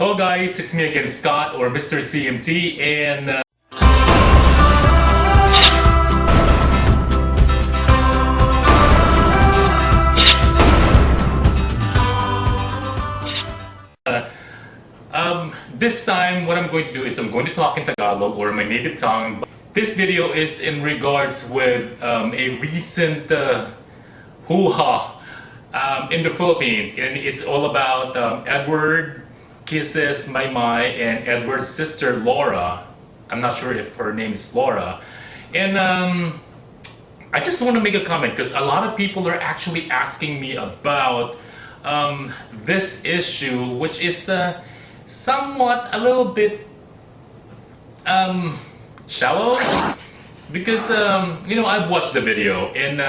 Hello guys, it's me again, Scott, or Mr. CMT, and this time what I'm going to do is I'm going to talk in Tagalog, or my native tongue. This video is in regards with a recent hoo-ha in the Philippines, and it's all about Edward Kisses Maymay and Edward's sister Laura. I'm not sure if her name is Laura. And I just want to make a comment because a lot of people are actually asking me about this issue, which is somewhat a little bit shallow. Because, I've watched the video, and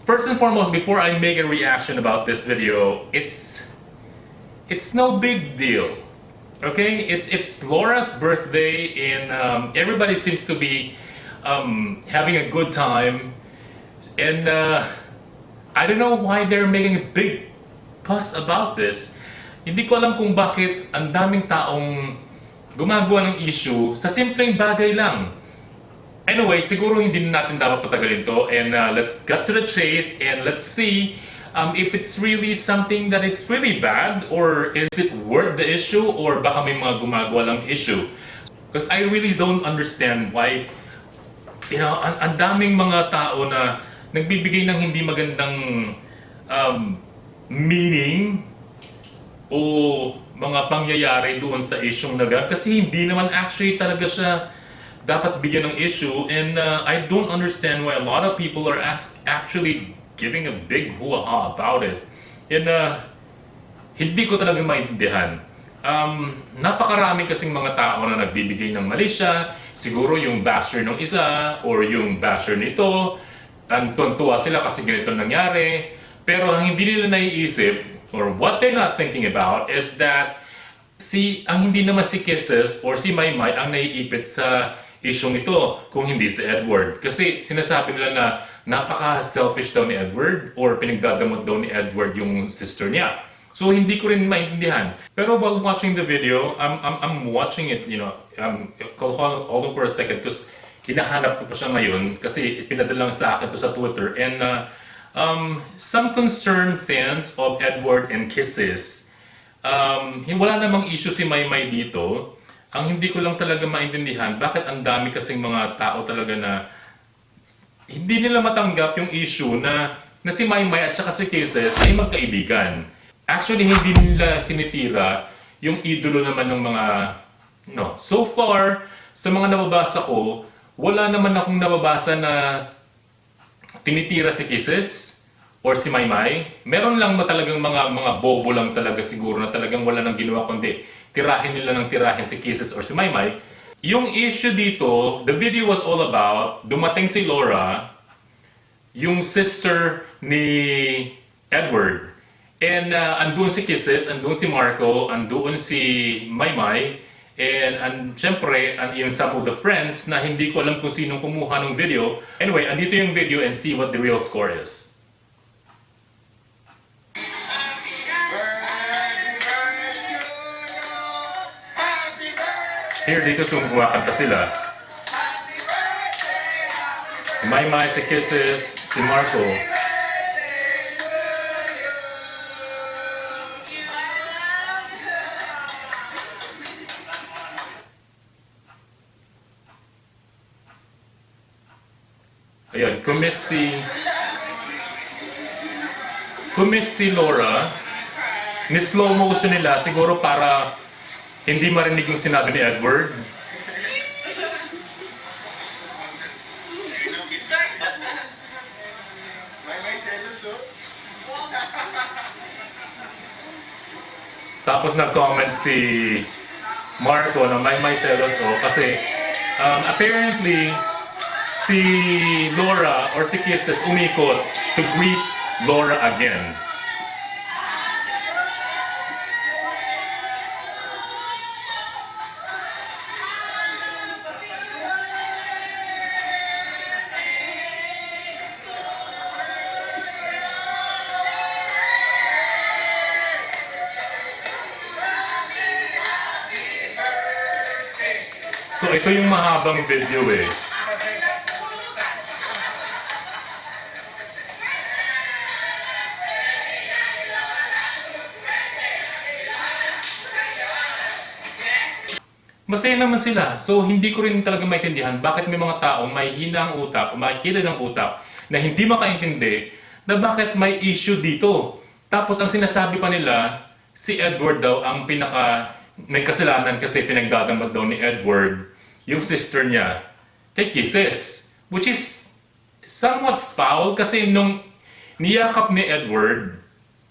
first and foremost, before I make a reaction about this video, it's no big deal, okay? It's Laura's birthday, and everybody seems to be having a good time, and I don't know why they're making a big fuss about this. Hindi ko alam kung bakit ang daming taong gumagawa ng issue sa simpleng bagay lang. Anyway, siguro hindi na natin dapat patagalin to, and let's cut to the chase and let's see if it's really something that is really bad, or is it worth the issue, or baka may mga gumagawa lang issue. Because I really don't understand why, ang daming mga tao na nagbibigay ng hindi magandang meaning o mga pangyayari doon sa issue na gan, kasi hindi naman actually talaga siya dapat bigyan ng issue, and I don't understand why a lot of people are actually giving a big hoo-ha about it. And hindi ko talaga maintindihan. Napakarami kasing mga tao na nagbibigay ng mali siya. Siguro yung basher ng isa or yung basher nito, ang tuwa sila kasi ganito nangyari. Pero ang hindi nila naiisip, or what they're not thinking about, is that ang hindi naman si Kisses or si Maymay ang naiipit sa isyong ito, kung hindi si Edward. Kasi sinasabi nila na napaka-selfish daw ni Edward, or pinagdadamot daw ni Edward yung sister niya. So hindi ko rin maintindihan. Pero while watching the video, I'm watching it, hold on for a second, because hinahanap ko pa siya ngayon kasi pinadala lang sa akin to sa Twitter. And some concerned fans of Edward and Kisses, wala namang issue si Maymay dito. Ang hindi ko lang talaga maintindihan, bakit ang dami kasing mga tao talaga na hindi nila matanggap yung issue na si Maymay at saka si Kisses ay magkaibigan. Actually, hindi nila tinitira yung idolo naman ng mga, so far, sa mga nababasa ko, wala naman akong nababasa na tinitira si Kisses or si Maymay. Meron lang talagang mga bobo lang talaga siguro na talagang wala nang ginawa kundi tirahin nila ng tirahin si Kisses or si Maymay. Yung issue dito, the video was all about, dumating si Laura, yung sister ni Edward. And andun si Kisses, andun si Marco, andun si Maymay, and syempre, yung some of the friends na hindi ko alam kung sinong kumuha ng video. Anyway, andito yung video and see what the real score is. Here, dito kumakanta sila. Si Maymay, si Kisses, si Marco. Ayan, kumiss si Laura. Ni-slow motion nila siguro para hindi marinig yung sinabi ni Edward. Tapos nag-comment si Marco na may selos kasi apparently si Laura or si Kisses umikot to greet Laura again. So ito yung mahabang video eh. Masaya naman sila. So, hindi ko rin talaga maintindihan bakit may mga taong may hinang utak o makikita ng utak na hindi makaintindi na bakit may issue dito. Tapos, ang sinasabi pa nila, si Edward daw ang may kasalanan kasi pinagdadamot daw ni Edward yung sister niya kay Kisses. Which is somewhat foul kasi nung niyakap ni Edward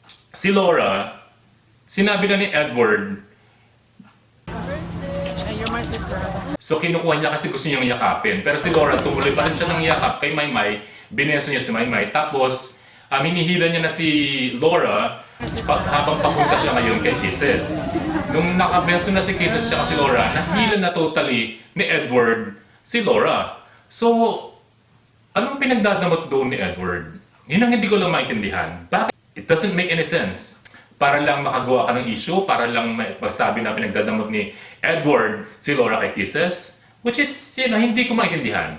si Laura, sinabi na ni Edward, My sister. so kinukuha niya kasi gusto niyang yakapin. Pero si Laura, tumuloy pa rin siya ng yakap kay Maymay. Bineso niya si Maymay. Tapos, hinihila niya na si Laura habang papunta siya ngayon kay Kisses. Nung nakabeso na si Kisses siya si Laura, nahila na totally ni Edward si Laura. So, anong pinagdadamot doon ni Edward? Yun ang hindi ko lang maintindihan. Bakit? It doesn't make any sense. Para lang makagawa ka ng issue, para lang magsabi na pinagdadamot ni Edward si Laura kay Kisses, which is, hindi ko maintindihan.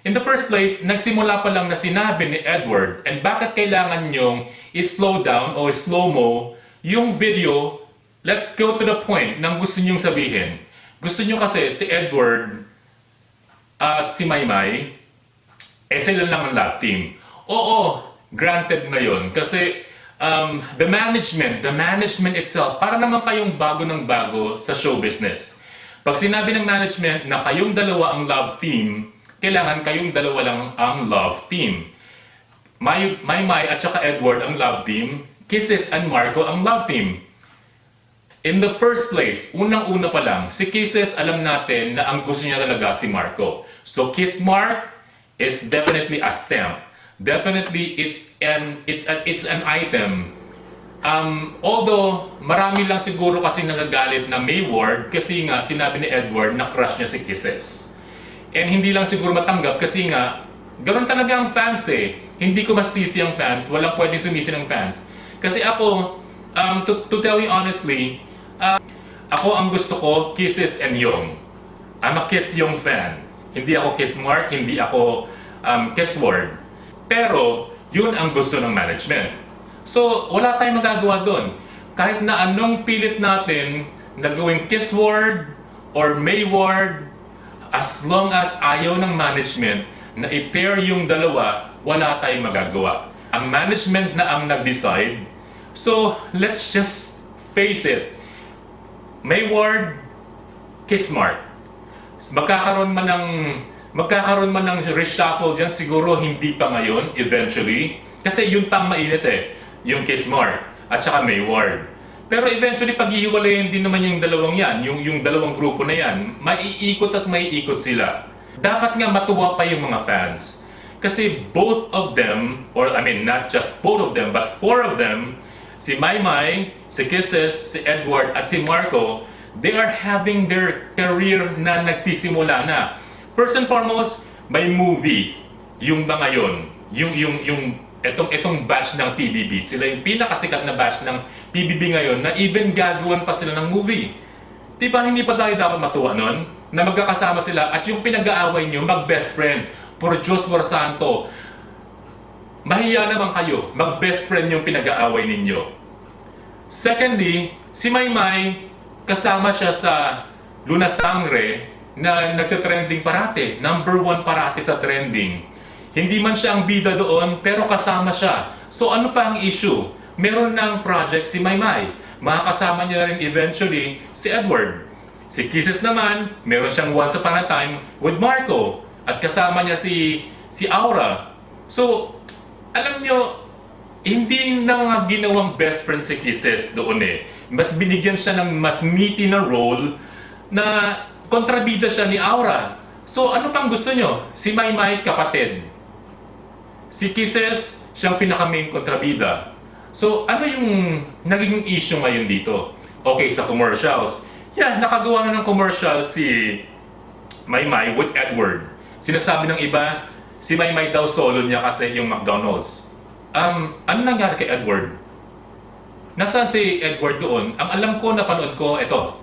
In the first place, nagsimula pa lang na sinabi ni Edward, and bakit kailangan nyong i-slow down o slow-mo yung video, let's go to the point ng gusto nyong sabihin. Gusto nyo kasi si Edward at si Maymay, sila lang ang love team. Oo, granted na yun, kasi the management itself, para naman kayong bago ng bago sa show business. Pag sinabi ng management na kayong dalawa ang love team, kailangan kayong dalawa lang ang love team. Maymay at saka Edward ang love team, Kisses and Marco ang love team. In the first place, unang-una pa lang, si Kisses alam natin na ang gusto niya talaga si Marco. So Kiss Mark is definitely a stamp. Definitely, it's an item. Although, marami lang siguro kasi nagagalit na Mayward kasi nga sinabi ni Edward na crush niya si Kisses. And hindi lang siguro matanggap kasi nga, ganoon talaga ang fans eh. Hindi ko masisi ang fans, walang pwedeng sumisi ng fans. Kasi ako, to tell you honestly, ako ang gusto ko, Kisses and Young. I'm a Kiss Young fan. Hindi ako Kiss Mark, hindi ako Kiss Ward. Pero, yun ang gusto ng management. So, wala tayong magagawa doon. Kahit na anong pilit natin na gawing Kiss Ward or May Ward, as long as ayaw ng management na i-pair yung dalawa, wala tayong magagawa. Ang management na ang nag-decide. So, let's just face it. May Ward, Kiss Mark. Magkakaroon man ng reshuffle dyan, siguro hindi pa ngayon, eventually. Kasi yun pang mainit eh, yung Kiss Mark at saka Mayward. Pero eventually, pag-ihiwalayin din naman yung dalawang yan, yung dalawang grupo na yan, maiikot at maiikot sila. Dapat nga matuwa pa yung mga fans. Kasi both of them, or I mean, not just both of them, but four of them, si Maymay, si Kisses, si Edward, at si Marco, they are having their career na nagsisimula na. First and foremost, may movie yung mga yon, itong batch ng PBB. Sila yung pinakasikat na batch ng PBB ngayon na even gagawan pa sila ng movie. Di ba hindi pa tayo dapat matuwa nun? Na magkakasama sila at yung pinag-aaway nyo, mag-best friend, por Diyos por Santo. Mahiya naman kayo, mag-best friend yung pinag-aaway ninyo. Secondly, si Maymay, kasama siya sa Luna Sangre, na nagte-trending parati, number 1 parati sa trending. Hindi man siya ang bida doon, pero kasama siya. So ano pa ang issue? Meron ng project si Maymay. Makakasama niya rin eventually si Edward. Si Kisses naman, meron siyang Once Upon a Time with Marco. At kasama niya si Aura. So, alam nyo, hindi na nga ginawang best friend si Kisses doon eh. Mas binigyan siya ng mas meaty na role na kontrabida siya ni Aura. So, ano pang gusto nyo? Si Maymay, kapatid. Si Kisses, siyang pinaka-main kontrabida. So, ano yung naging issue ngayon dito? Okay, sa commercials. Yeah, nakagawa na ng commercial si Maymay with Edward. Sinasabi ng iba, si Maymay daw solo niya kasi yung McDonald's. Ano nangyari kay Edward? Nasaan si Edward doon? Ang alam ko, napanood ko, ito.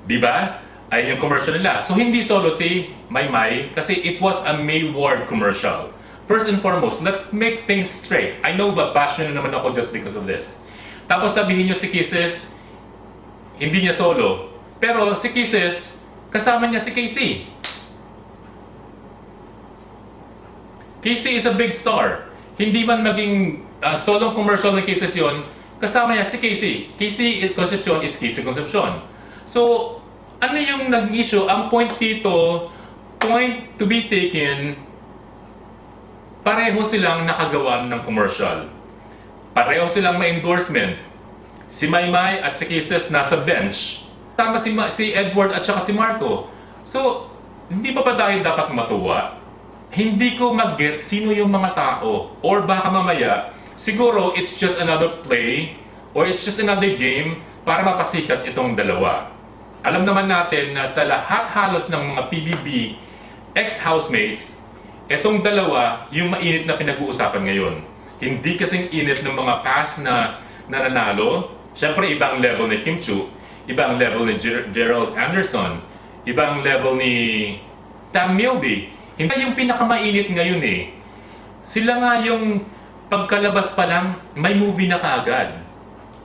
Di ba? ay yung commercial nila. So hindi solo si Maymay kasi it was a May Ward commercial. First and foremost, let's make things straight. I know ba bash nyo na naman ako just because of this. Tapos sabihin nyo si Kisses, hindi niya solo. Pero si Kisses, kasama niya si Casey. Casey is a big star. Hindi man maging solo commercial ng Kisses yon, kasama niya si Casey. Casey Concepcion is Casey Concepcion. So, ano yung nag-issue? Ang point dito, point to be taken, pareho silang nakagawa ng commercial. Pareho silang may endorsement. Si Maymay at si Kisses nasa bench. Tama si Edward at saka si Marco. So, hindi pa ba tayo dapat matuwa? Hindi ko mag-get sino yung mga tao. Or baka mamaya, siguro it's just another play or it's just another game para mapasikat itong dalawa. Alam naman natin na sa lahat halos ng mga PBB ex-housemates, itong dalawa yung mainit na pinag-uusapan ngayon. Hindi kasing init ng mga past na nananalo. Siyempre, ibang level ni Kim Chiu, ibang level ni Gerald Anderson, ibang level ni Sam Milby. Hindi yung pinakamainit ngayon eh. Sila nga yung pagkalabas pa lang, may movie na kaagad.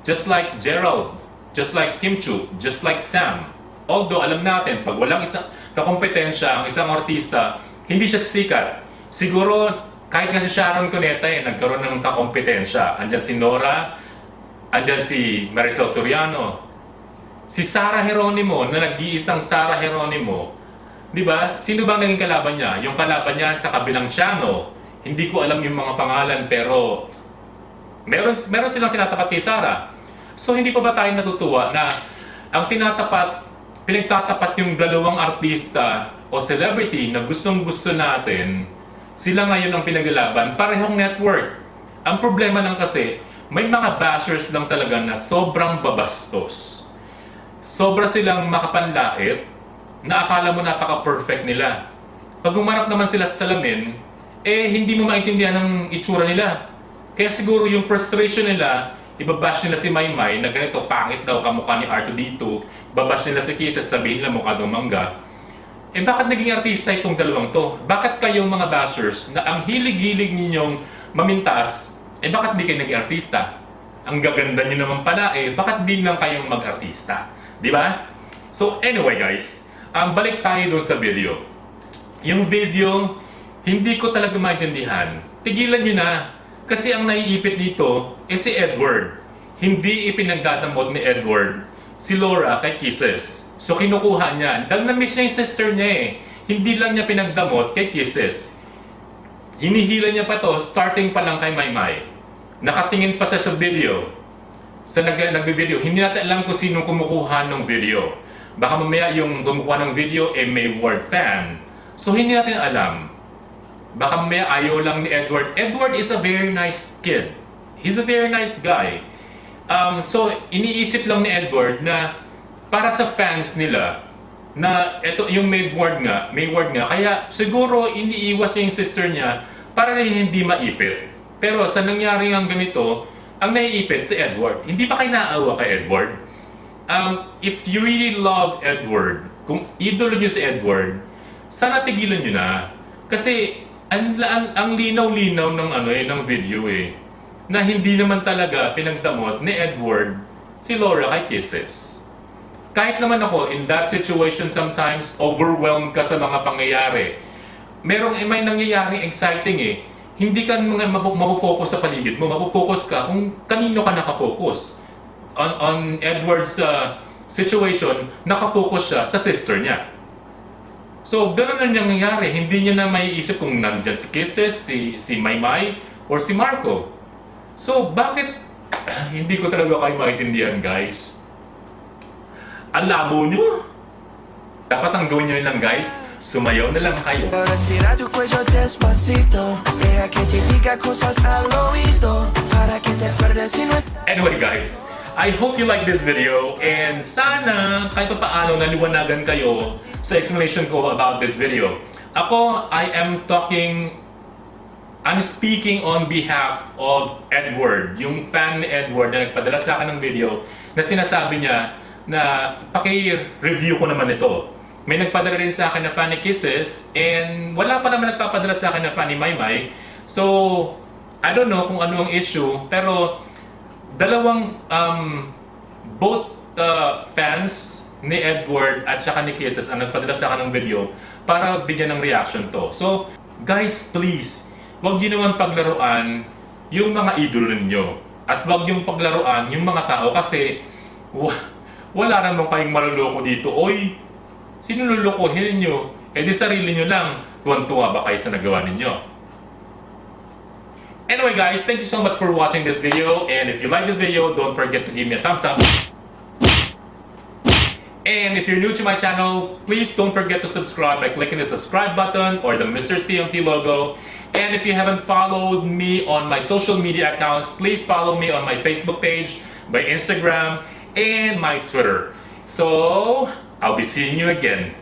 Just like Gerald, just like Kim Chiu, just like Sam. Although alam natin, pag walang isang kakompetensya ang isang artista, hindi siya sikat. Siguro, kahit nga si Sharon Cuneta nagkaroon ng kakompetensya. Andyan si Nora, andyan si Marisol Soriano, si Sarah Geronimo, na nag-iisang Sarah Geronimo. Di ba? Sino bang naging kalaban niya? Yung kalaban niya sa kabilang channel. Hindi ko alam yung mga pangalan, pero meron silang tinatapat kay Sarah. So hindi pa ba tayo natutuwa na ang pinagtatapat yung dalawang artista o celebrity na gustong-gusto natin, sila ngayon ang pinaglalaban, parehong network. Ang problema lang kasi, may mga bashers lang talaga na sobrang babastos. Sobra silang makapanlait na akala mo napaka-perfect nila. Pag umarap naman sila sa salamin, hindi mo maintindihan ang itsura nila. Kaya siguro yung frustration nila, ibabash nila si Maymay na ganito, pangit daw kamukha ni R2D2, babash nila si Kisses, sabihin nila mukha daw mangga. Bakit naging artista itong dalawang to? Bakit kayong mga bashers na ang hilig-hilig ninyong mamintas, bakit di kayo naging artista? Ang gaganda niyo naman pala, bakit di lang kayong mag-artista? Di ba? So anyway guys, balik tayo dun sa video. Yung video, hindi ko talaga maintindihan. Tigilan nyo na. Kasi ang naiipit dito si Edward. Hindi ipinagdadamot ni Edward si Laura kay Kisses. So kinukuha niya. Dahil na-miss niya yung sister niya Hindi lang niya pinagdamot kay Kisses. Hinihila niya pa to, starting pa lang kay Maymay. Nakatingin pa sa video. Sa nagbe-video. Hindi natin alam kung sino kumukuha ng video. Baka mamaya yung kumukuha ng video May Ward fan. So hindi natin alam. Baka mamaya ayaw lang ni Edward. Edward is a very nice kid. He's a very nice guy. So iniisip lang ni Edward na para sa fans nila na ito yung May Ward nga. Kaya siguro iniiwas niya yung sister niya para rin hindi maipit. Pero sa nangyari ang ganito, ang naiipit si Edward. Hindi ba kayo naawa kay Edward? If you really love Edward, kung idolo niyo si Edward, sana tigilan niyo na. Kasi ang linaw-linaw ng video na hindi naman talaga pinagdamot ni Edward si Laura kay Kisses. Kahit naman ako, in that situation sometimes, overwhelmed ka sa mga pangyayari. May nangyayari exciting Hindi ka mapofocus sa paligid mo, mapofocus ka kung kanino ka nakafocus. On Edward's situation, nakafocus siya sa sister niya. So, gano'n na nangyayari. Hindi niya na maiisip kung nandyan si Kisses, si Maymay, or si Marco. So, bakit? Hindi ko talaga kayo maintindihan, guys. Ang labo nyo. Dapat ang gawin nyo lang, guys, sumayaw na lang kayo. Respira tu cuello despacito. Deja que te diga cosas al oído. Para que te acuerdes si no estás. Anyway, guys, I hope you like this video. And sana, kahit pa paano, naliwanagan kayo sa explanation ko about this video. Ako, I'm speaking on behalf of Edward, yung fan ni Edward na nagpadala sa akin ng video na sinasabi niya na paki-review ko naman ito. May nagpadala rin sa akin na funny kisses and wala pa naman nagpapadala sa akin na funny maymay. So, I don't know kung ano ang issue, pero dalawang both fans ni Edward at saka ni Kisses ang nagpadala sa akin ng video para bigyan ng reaction to. So, guys, please, wag niyo naman paglaruan yung mga idolo ninyo. At wag yung paglaruan yung mga tao kasi wala naman kayong maluloko dito. Oy, sino lulukohin ninyo? Eh di sarili nyo lang. Tuwan-tuwa ba kayo sa nagawa ninyo? Anyway guys, thank you so much for watching this video. And if you like this video, don't forget to give me a thumbs up. And if you're new to my channel, please don't forget to subscribe by clicking the subscribe button or the Mr. CMT logo. And if you haven't followed me on my social media accounts, please follow me on my Facebook page, my Instagram, and my Twitter. So, I'll be seeing you again.